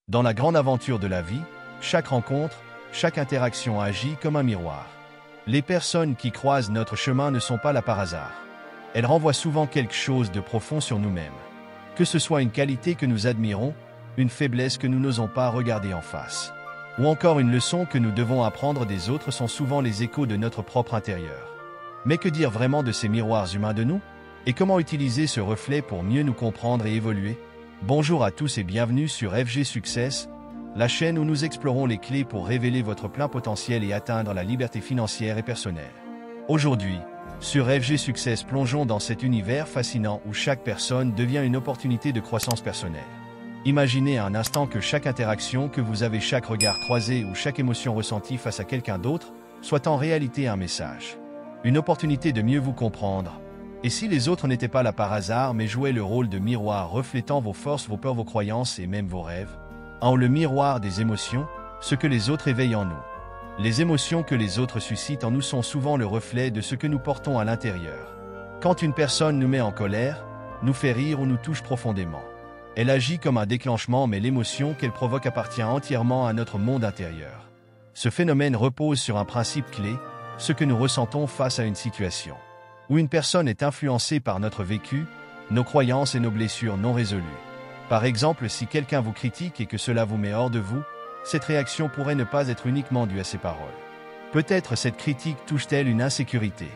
Dans la grande aventure de la vie, chaque rencontre, chaque interaction agit comme un miroir. Les personnes qui croisent notre chemin ne sont pas là par hasard. Elles renvoient souvent quelque chose de profond sur nous-mêmes. Que ce soit une qualité que nous admirons, une faiblesse que nous n'osons pas regarder en face, ou encore une leçon que nous devons apprendre des autres sont souvent les échos de notre propre intérieur. Mais que dire vraiment de ces miroirs humains de nous? Et comment utiliser ce reflet pour mieux nous comprendre et évoluer? Bonjour à tous et bienvenue sur FG Success, la chaîne où nous explorons les clés pour révéler votre plein potentiel et atteindre la liberté financière et personnelle. Aujourd'hui, sur FG Success, plongeons dans cet univers fascinant où chaque personne devient une opportunité de croissance personnelle. Imaginez un instant que chaque interaction que vous avez, chaque regard croisé ou chaque émotion ressentie face à quelqu'un d'autre, soit en réalité un message. Une opportunité de mieux vous comprendre. Et si les autres n'étaient pas là par hasard mais jouaient le rôle de miroir reflétant vos forces, vos peurs, vos croyances et même vos rêves? En le miroir des émotions, ce que les autres éveillent en nous. Les émotions que les autres suscitent en nous sont souvent le reflet de ce que nous portons à l'intérieur. Quand une personne nous met en colère, nous fait rire ou nous touche profondément, elle agit comme un déclenchement, mais l'émotion qu'elle provoque appartient entièrement à notre monde intérieur. Ce phénomène repose sur un principe clé, ce que nous ressentons face à une situation où une personne est influencée par notre vécu, nos croyances et nos blessures non résolues. Par exemple, si quelqu'un vous critique et que cela vous met hors de vous, cette réaction pourrait ne pas être uniquement due à ses paroles. Peut-être cette critique touche-t-elle une insécurité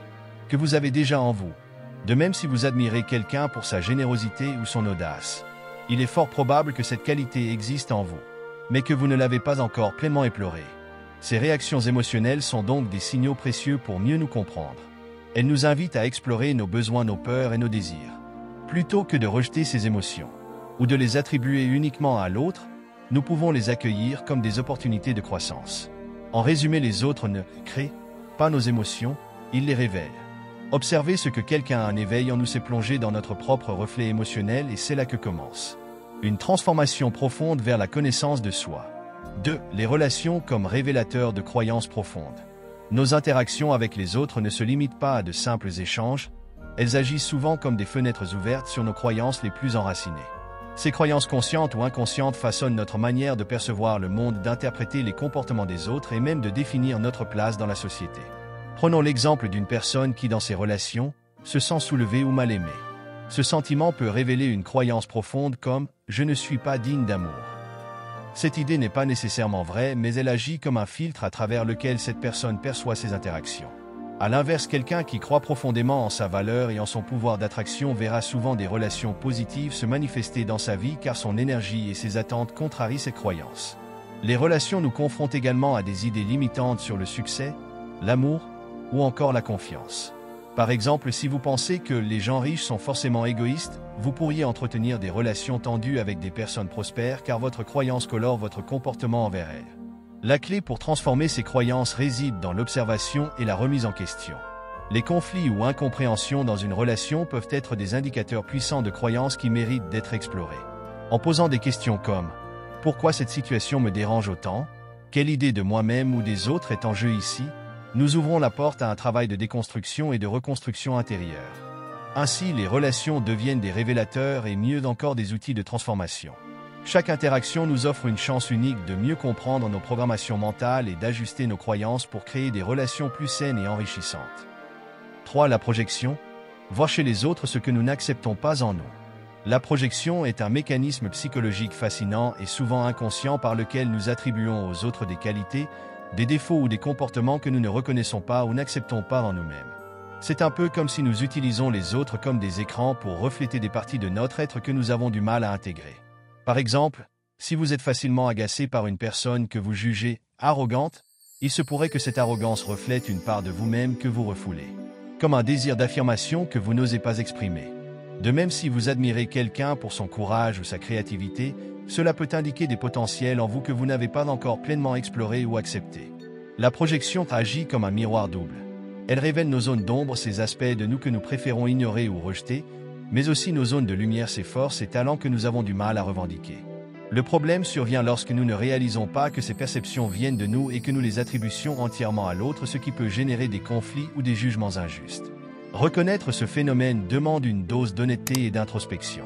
que vous avez déjà en vous. De même, si vous admirez quelqu'un pour sa générosité ou son audace, il est fort probable que cette qualité existe en vous, mais que vous ne l'avez pas encore pleinement explorée. Ces réactions émotionnelles sont donc des signaux précieux pour mieux nous comprendre. Elles nous invitent à explorer nos besoins, nos peurs et nos désirs. Plutôt que de rejeter ces émotions, ou de les attribuer uniquement à l'autre, nous pouvons les accueillir comme des opportunités de croissance. En résumé, les autres ne créent pas nos émotions, ils les révèlent. Observer ce que quelqu'un a en éveil en nous, c'est plonger dans notre propre reflet émotionnel, et c'est là que commence une transformation profonde vers la connaissance de soi. 2. Les relations comme révélateurs de croyances profondes. Nos interactions avec les autres ne se limitent pas à de simples échanges, elles agissent souvent comme des fenêtres ouvertes sur nos croyances les plus enracinées. Ces croyances conscientes ou inconscientes façonnent notre manière de percevoir le monde, d'interpréter les comportements des autres et même de définir notre place dans la société. Prenons l'exemple d'une personne qui, dans ses relations, se sent soulevée ou mal aimée. Ce sentiment peut révéler une croyance profonde comme « je ne suis pas digne d'amour ». Cette idée n'est pas nécessairement vraie, mais elle agit comme un filtre à travers lequel cette personne perçoit ses interactions. À l'inverse, quelqu'un qui croit profondément en sa valeur et en son pouvoir d'attraction verra souvent des relations positives se manifester dans sa vie car son énergie et ses attentes contrarient ses croyances. Les relations nous confrontent également à des idées limitantes sur le succès, l'amour ou encore la confiance. Par exemple, si vous pensez que les gens riches sont forcément égoïstes, vous pourriez entretenir des relations tendues avec des personnes prospères car votre croyance colore votre comportement envers elles. La clé pour transformer ces croyances réside dans l'observation et la remise en question. Les conflits ou incompréhensions dans une relation peuvent être des indicateurs puissants de croyances qui méritent d'être explorés. En posant des questions comme « Pourquoi cette situation me dérange autant? Quelle idée de moi-même ou des autres est en jeu ici ?» nous ouvrons la porte à un travail de déconstruction et de reconstruction intérieure. Ainsi, les relations deviennent des révélateurs et mieux encore des outils de transformation. Chaque interaction nous offre une chance unique de mieux comprendre nos programmations mentales et d'ajuster nos croyances pour créer des relations plus saines et enrichissantes. 3. La projection. Voir chez les autres ce que nous n'acceptons pas en nous. La projection est un mécanisme psychologique fascinant et souvent inconscient par lequel nous attribuons aux autres des qualités, des défauts ou des comportements que nous ne reconnaissons pas ou n'acceptons pas en nous-mêmes. C'est un peu comme si nous utilisons les autres comme des écrans pour refléter des parties de notre être que nous avons du mal à intégrer. Par exemple, si vous êtes facilement agacé par une personne que vous jugez arrogante, il se pourrait que cette arrogance reflète une part de vous-même que vous refoulez, comme un désir d'affirmation que vous n'osez pas exprimer. De même, si vous admirez quelqu'un pour son courage ou sa créativité, cela peut indiquer des potentiels en vous que vous n'avez pas encore pleinement explorés ou acceptés. La projection agit comme un miroir double. Elle révèle nos zones d'ombre, ces aspects de nous que nous préférons ignorer ou rejeter, mais aussi nos zones de lumière, ces forces et talents que nous avons du mal à revendiquer. Le problème survient lorsque nous ne réalisons pas que ces perceptions viennent de nous et que nous les attribuons entièrement à l'autre, ce qui peut générer des conflits ou des jugements injustes. Reconnaître ce phénomène demande une dose d'honnêteté et d'introspection.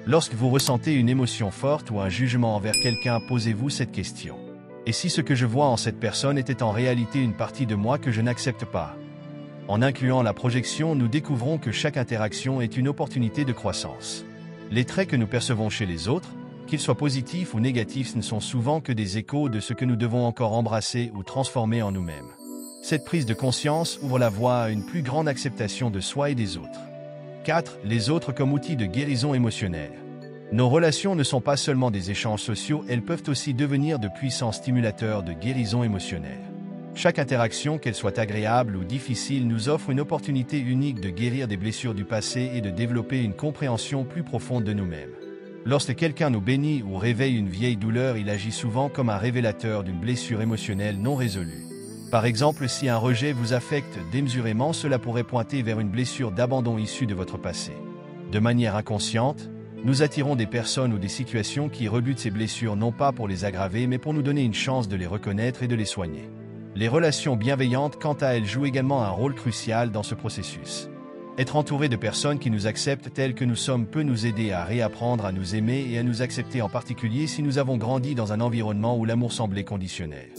Lorsque vous ressentez une émotion forte ou un jugement envers quelqu'un, posez-vous cette question. Et si ce que je vois en cette personne était en réalité une partie de moi que je n'accepte pas? En incluant la projection, nous découvrons que chaque interaction est une opportunité de croissance. Les traits que nous percevons chez les autres, qu'ils soient positifs ou négatifs, ne sont souvent que des échos de ce que nous devons encore embrasser ou transformer en nous-mêmes. Cette prise de conscience ouvre la voie à une plus grande acceptation de soi et des autres. 4. Les autres comme outil de guérison émotionnelle. Nos relations ne sont pas seulement des échanges sociaux, elles peuvent aussi devenir de puissants stimulateurs de guérison émotionnelle. Chaque interaction, qu'elle soit agréable ou difficile, nous offre une opportunité unique de guérir des blessures du passé et de développer une compréhension plus profonde de nous-mêmes. Lorsque quelqu'un nous bénit ou réveille une vieille douleur, il agit souvent comme un révélateur d'une blessure émotionnelle non résolue. Par exemple, si un rejet vous affecte démesurément, cela pourrait pointer vers une blessure d'abandon issue de votre passé. De manière inconsciente, nous attirons des personnes ou des situations qui rebutent ces blessures non pas pour les aggraver mais pour nous donner une chance de les reconnaître et de les soigner. Les relations bienveillantes, quant à elles, jouent également un rôle crucial dans ce processus. Être entouré de personnes qui nous acceptent tels que nous sommes peut nous aider à réapprendre à nous aimer et à nous accepter, en particulier si nous avons grandi dans un environnement où l'amour semblait conditionnel.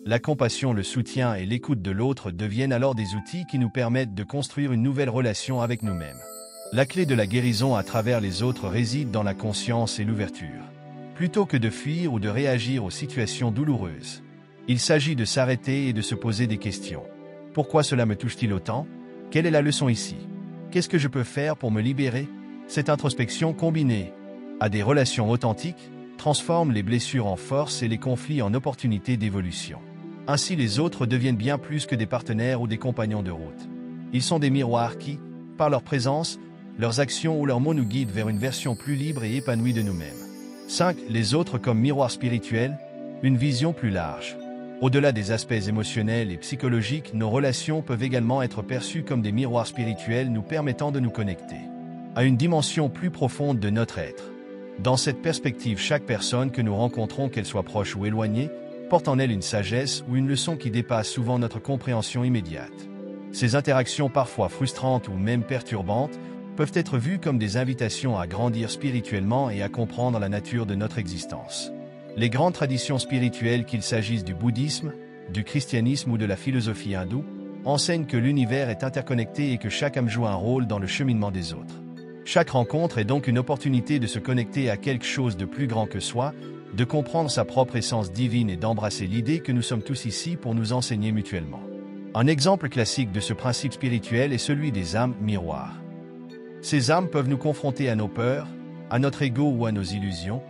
La compassion, le soutien et l'écoute de l'autre deviennent alors des outils qui nous permettent de construire une nouvelle relation avec nous-mêmes. La clé de la guérison à travers les autres réside dans la conscience et l'ouverture. Plutôt que de fuir ou de réagir aux situations douloureuses, il s'agit de s'arrêter et de se poser des questions. Pourquoi cela me touche-t-il autant? Quelle est la leçon ici? Qu'est-ce que je peux faire pour me libérer? Cette introspection combinée à des relations authentiques transforme les blessures en force et les conflits en opportunités d'évolution. Ainsi, les autres deviennent bien plus que des partenaires ou des compagnons de route. Ils sont des miroirs qui, par leur présence, leurs actions ou leurs mots, nous guident vers une version plus libre et épanouie de nous-mêmes. 5. Les autres comme miroirs spirituels, une vision plus large. Au-delà des aspects émotionnels et psychologiques, nos relations peuvent également être perçues comme des miroirs spirituels nous permettant de nous connecter à une dimension plus profonde de notre être. Dans cette perspective, chaque personne que nous rencontrons, qu'elle soit proche ou éloignée, porte en elle une sagesse ou une leçon qui dépasse souvent notre compréhension immédiate. Ces interactions, parfois frustrantes ou même perturbantes, peuvent être vues comme des invitations à grandir spirituellement et à comprendre la nature de notre existence. Les grandes traditions spirituelles, qu'il s'agisse du bouddhisme, du christianisme ou de la philosophie hindoue, enseignent que l'univers est interconnecté et que chaque âme joue un rôle dans le cheminement des autres. Chaque rencontre est donc une opportunité de se connecter à quelque chose de plus grand que soi, de comprendre sa propre essence divine et d'embrasser l'idée que nous sommes tous ici pour nous enseigner mutuellement. Un exemple classique de ce principe spirituel est celui des âmes miroirs. Ces âmes peuvent nous confronter à nos peurs, à notre ego ou à nos illusions,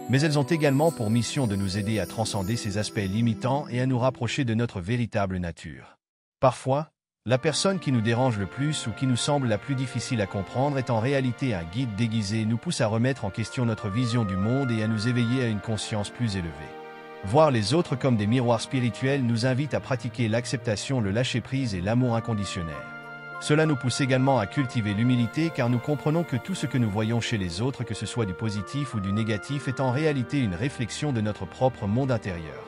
mais elles ont également pour mission de nous aider à transcender ces aspects limitants et à nous rapprocher de notre véritable nature. Parfois, la personne qui nous dérange le plus ou qui nous semble la plus difficile à comprendre est en réalité un guide déguisé et nous pousse à remettre en question notre vision du monde et à nous éveiller à une conscience plus élevée. Voir les autres comme des miroirs spirituels nous invite à pratiquer l'acceptation, le lâcher-prise et l'amour inconditionnel. Cela nous pousse également à cultiver l'humilité car nous comprenons que tout ce que nous voyons chez les autres, que ce soit du positif ou du négatif, est en réalité une réflexion de notre propre monde intérieur.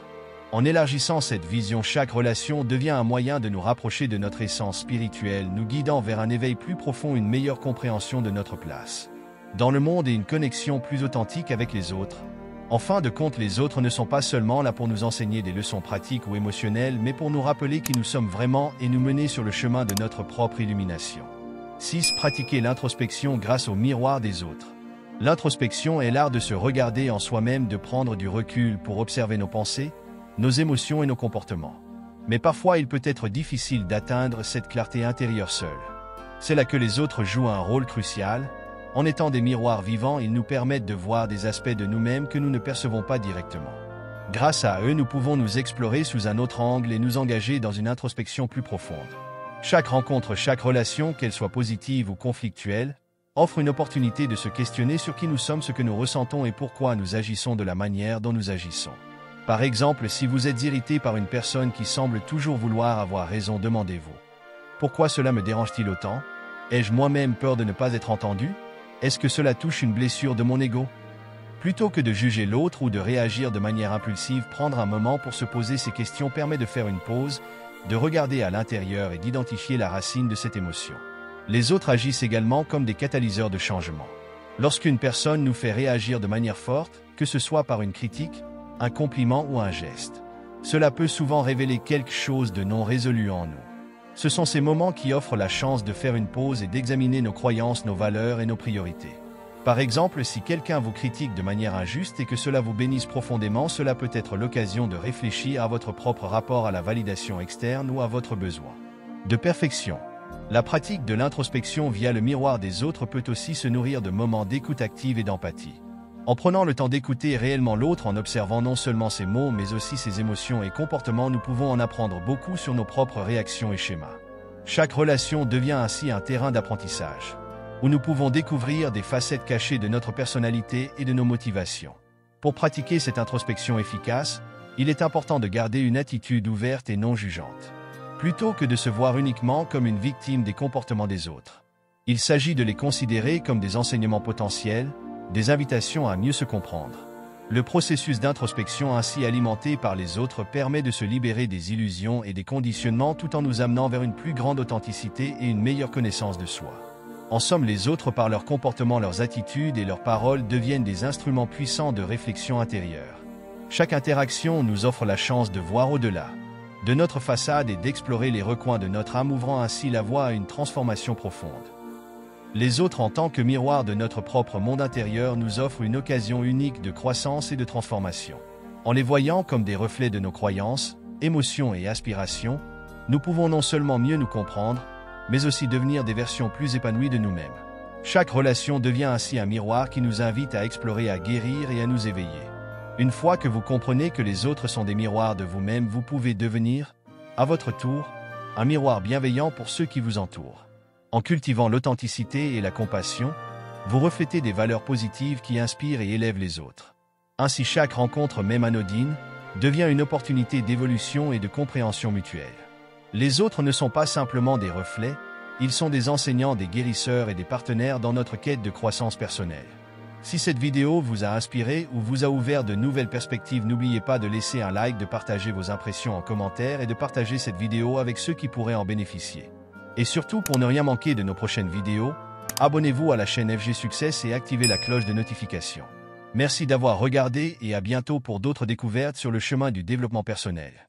En élargissant cette vision, chaque relation devient un moyen de nous rapprocher de notre essence spirituelle, nous guidant vers un éveil plus profond, une meilleure compréhension de notre place dans le monde et une connexion plus authentique avec les autres. En fin de compte, les autres ne sont pas seulement là pour nous enseigner des leçons pratiques ou émotionnelles, mais pour nous rappeler qui nous sommes vraiment et nous mener sur le chemin de notre propre illumination. 6. Pratiquer l'introspection grâce au miroir des autres. L'introspection est l'art de se regarder en soi-même, de prendre du recul pour observer nos pensées, nos émotions et nos comportements. Mais parfois, il peut être difficile d'atteindre cette clarté intérieure seule. C'est là que les autres jouent un rôle crucial. En étant des miroirs vivants, ils nous permettent de voir des aspects de nous-mêmes que nous ne percevons pas directement. Grâce à eux, nous pouvons nous explorer sous un autre angle et nous engager dans une introspection plus profonde. Chaque rencontre, chaque relation, qu'elle soit positive ou conflictuelle, offre une opportunité de se questionner sur qui nous sommes, ce que nous ressentons et pourquoi nous agissons de la manière dont nous agissons. Par exemple, si vous êtes irrité par une personne qui semble toujours vouloir avoir raison, demandez-vous: pourquoi cela me dérange-t-il autant? Ai-je moi-même peur de ne pas être entendu? Est-ce que cela touche une blessure de mon ego? Plutôt que de juger l'autre ou de réagir de manière impulsive, prendre un moment pour se poser ces questions permet de faire une pause, de regarder à l'intérieur et d'identifier la racine de cette émotion. Les autres agissent également comme des catalyseurs de changement. Lorsqu'une personne nous fait réagir de manière forte, que ce soit par une critique, un compliment ou un geste, cela peut souvent révéler quelque chose de non résolu en nous. Ce sont ces moments qui offrent la chance de faire une pause et d'examiner nos croyances, nos valeurs et nos priorités. Par exemple, si quelqu'un vous critique de manière injuste et que cela vous bénisse profondément, cela peut être l'occasion de réfléchir à votre propre rapport à la validation externe ou à votre besoin de perfection. La pratique de l'introspection via le miroir des autres peut aussi se nourrir de moments d'écoute active et d'empathie. En prenant le temps d'écouter réellement l'autre, en observant non seulement ses mots mais aussi ses émotions et comportements, nous pouvons en apprendre beaucoup sur nos propres réactions et schémas. Chaque relation devient ainsi un terrain d'apprentissage, où nous pouvons découvrir des facettes cachées de notre personnalité et de nos motivations. Pour pratiquer cette introspection efficace, il est important de garder une attitude ouverte et non jugeante, plutôt que de se voir uniquement comme une victime des comportements des autres. Il s'agit de les considérer comme des enseignements potentiels, des invitations à mieux se comprendre. Le processus d'introspection ainsi alimenté par les autres permet de se libérer des illusions et des conditionnements tout en nous amenant vers une plus grande authenticité et une meilleure connaissance de soi. En somme, les autres, par leur comportement, leurs attitudes et leurs paroles, deviennent des instruments puissants de réflexion intérieure. Chaque interaction nous offre la chance de voir au-delà de notre façade et d'explorer les recoins de notre âme, ouvrant ainsi la voie à une transformation profonde. Les autres, en tant que miroir de notre propre monde intérieur, nous offrent une occasion unique de croissance et de transformation. En les voyant comme des reflets de nos croyances, émotions et aspirations, nous pouvons non seulement mieux nous comprendre, mais aussi devenir des versions plus épanouies de nous-mêmes. Chaque relation devient ainsi un miroir qui nous invite à explorer, à guérir et à nous éveiller. Une fois que vous comprenez que les autres sont des miroirs de vous-même, vous pouvez devenir, à votre tour, un miroir bienveillant pour ceux qui vous entourent. En cultivant l'authenticité et la compassion, vous reflétez des valeurs positives qui inspirent et élèvent les autres. Ainsi, chaque rencontre, même anodine, devient une opportunité d'évolution et de compréhension mutuelle. Les autres ne sont pas simplement des reflets, ils sont des enseignants, des guérisseurs et des partenaires dans notre quête de croissance personnelle. Si cette vidéo vous a inspiré ou vous a ouvert de nouvelles perspectives, n'oubliez pas de laisser un like, de partager vos impressions en commentaire et de partager cette vidéo avec ceux qui pourraient en bénéficier. Et surtout, pour ne rien manquer de nos prochaines vidéos, abonnez-vous à la chaîne FG Success et activez la cloche de notification. Merci d'avoir regardé et à bientôt pour d'autres découvertes sur le chemin du développement personnel.